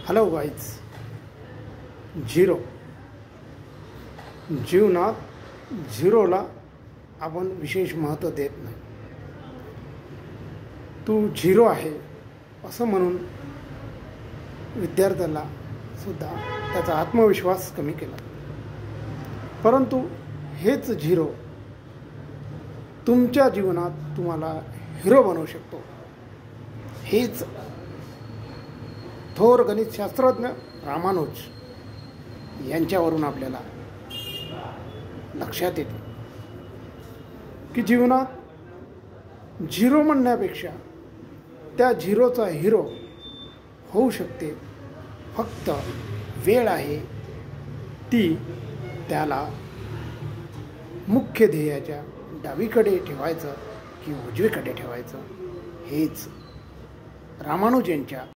Hello guys. Zero जीवनात झिरोला आपण विशेष महत्त्व देत नाही. तू झिरो आहे असं म्हणून विद्यार्थ्याला सुद्धा त्याचा आत्मविश्वास कमी केला. परंतु हेच झिरो तुमच्या जीवनात तुम्हाला हिरो बनवू शकतो. हेच थोर गणितशास्त्रज्ञ रामानुज यांच्यावरून आपल्याला लक्षात येते की जीवनात झिरो म्हणण्यापेक्षा त्या झिरोचा हिरो होऊ शकते. फक्त वेळ आहे ती त्याला मुख्य ध्येयाच्या डावीकडे ठेवायचं की उजवीकडे ठेवायचं हेच रामानुज यांच्या